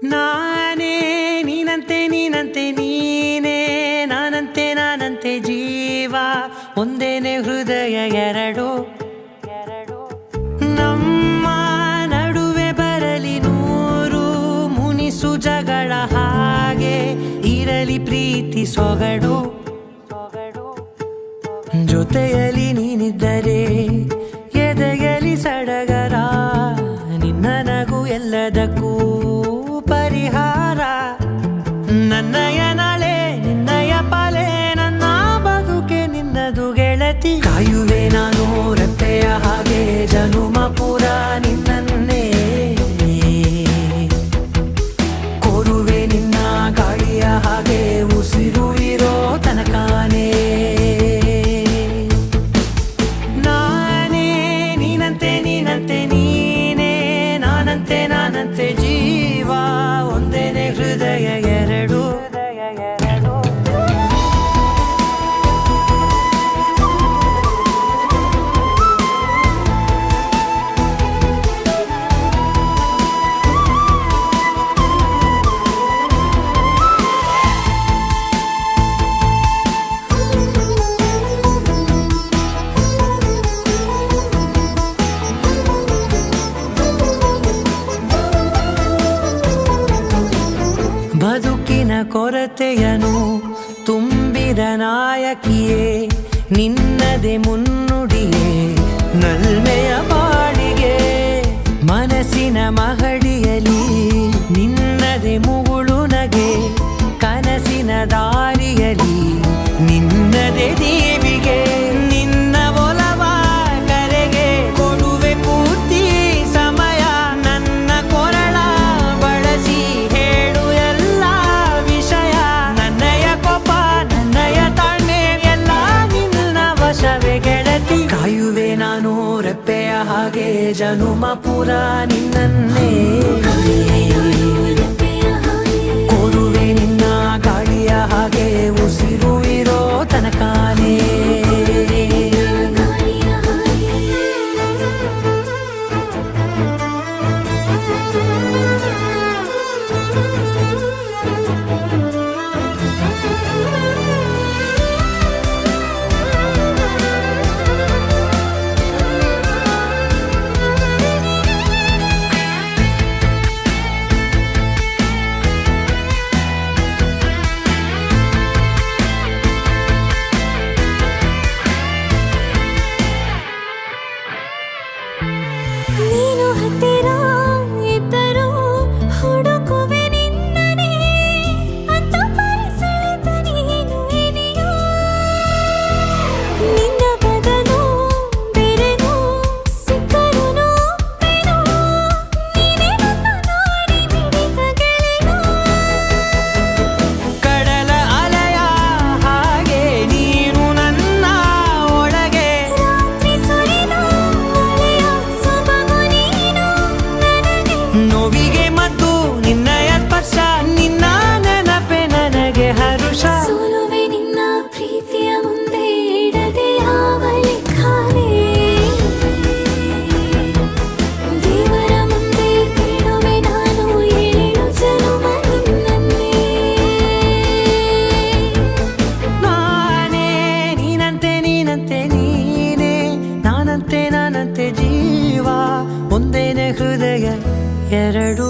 ನಾನೇ ನೀನಂತೆ ನೀನಂತೆ ನೀನೇ ನಾನಂತೆ ಜೀವ ಒಂದೇನೆ ಹೃದಯ ಎರಡು ನಮ್ಮ ನಡುವೆ ಬರಲಿ ನೂರು ಮುನಿಸು ಜಗಳ ಹಾಗೆ ಇರಲಿ ಪ್ರೀತಿ ಸೊಗಡು ಜೊತೆಯಲ್ಲಿ ನೀನಿದ್ದರೆ ಎದೆಯಲಿ ಸಡಗರ ನಿನ್ನ ನಗು ಎಲ್ಲದಕ್ಕೂ ಪರಿಹಾರ ನನ್ನಯ ನಾಳೆ ನಿನ್ನಯ ಪಾಲೆ ನನ್ನ ಬದುಕೆ ನಿನ್ನದು ಗೆಳತಿ ಕಾಯುವೆ ನಾನು ರೆಪ್ಪೆಯ ಹಾಗೆ ಜನುಮ ಪುರ ನಿನ್ನನ್ನೇ ಕೋರುವೆ ನಿನ್ನ ಗಾಳಿಯ ಹಾಗೆ ಉಸಿರು ಇರೋ ತನಕಾನೇ ನಾನಂತೆ ಜೀವ ಒಂದೇನೆ ಹೃದಯ ಎರಡು ಬದುಕಿನ ಕೊರತೆಯನು ತುಂಬಿದ ನಾಯಕಿಯೇ ನಿನ್ನದೆ ಮುನ್ನುಡಿಯೇ ನಲ್ಮೆಯ ಬಾಳಿಗೆ ಮನಸ್ಸಿನ ಮಹಡಿಯಲಿ ನಿನ್ನದೆ ಮುಗುಳು ನಗೆ ಕನಸಿನ ದಾರಿಯಲಿ ನಿನ್ನದೆ ದೇವಿಗೆ ನಿನ್ನ ಒಲವ ಕರೆಗೆ ಕೊಡುವೆ ಪೂರ್ತಿ ಸಮಯ ನನ್ನ ಕೊರಳ ಬಳಸಿ ಹೇಳು ಎಲ್ಲ ವಿಷಯ ನನ್ನಯ ಕೋಪ ನನ್ನಯ ತಾಳ್ಮೆ ಎಲ್ಲ ನಿನ್ನ ವಶವೇ ಗೆಳತಿ ಕಾಯುವೆ ನಾನು ರೆಪ್ಪೆಯ ಹಾಗೆ ಜನುಮ ಪುರ ನಿನ್ನನ್ನೇ ಕೋರುವೆ ನಿನ್ನ ಗಾಳಿಯ ಹಾಗೆ ಉಸಿರು ಇರೋ ತನಕಾನೇ ನೀನು ಹತ್ತಿರ ಇದ್ದರೂ ಹುಡುಕುವೆ ನಿನ್ನನೇ ಅಂತ ಪರಿಸೆಳೆದ ನೀನು ಇದೆಯೋ ನಿನ್ನ ಬದಲು ಬೇರೆನೋ ಸಿಕ್ಕರೂ ಬೇನೋ ನೀನೇ ನನ್ನ ನಾಡಿ ಮಿಡಿದ ಗೆಳೆಯೋ ಕಡಲ ಅಲೆಯ ಹಾಗೆ ನೀನು ನನ್ನ ಒಳಗೆ ರಾತ್ರಿ ಸುರಿದ ಮಳೆಯ ಸೊಬಗು ನೀನು ನನಗೆ ನೋವಿಗೆ ಮದ್ದು ನಿನ್ನಯ ಸ್ಪರ್ಶ ನಿನ್ನ ನೆನಪೆ ನನಗೆ ಹರುಷ ಸೋಲುವೆ ನಿನ್ನ ಪ್ರೀತಿಯ ಮುಂದೆ ಇಡದೆ ಯಾವ ಲೆಕ್ಕನೇ ದೇವರ ಮುಂದೆ ಕೇಳುವೆ ನಾನು ಏಳು ಜನುಮ ನಿನ್ನನ್ನೇ ನಾನೇ ನೀನಂತೆ ನೀನೇ ನಾನಂತೆ ಜೀವ ಒಂದೇನೆ ಹೃದಯ ಎರಡು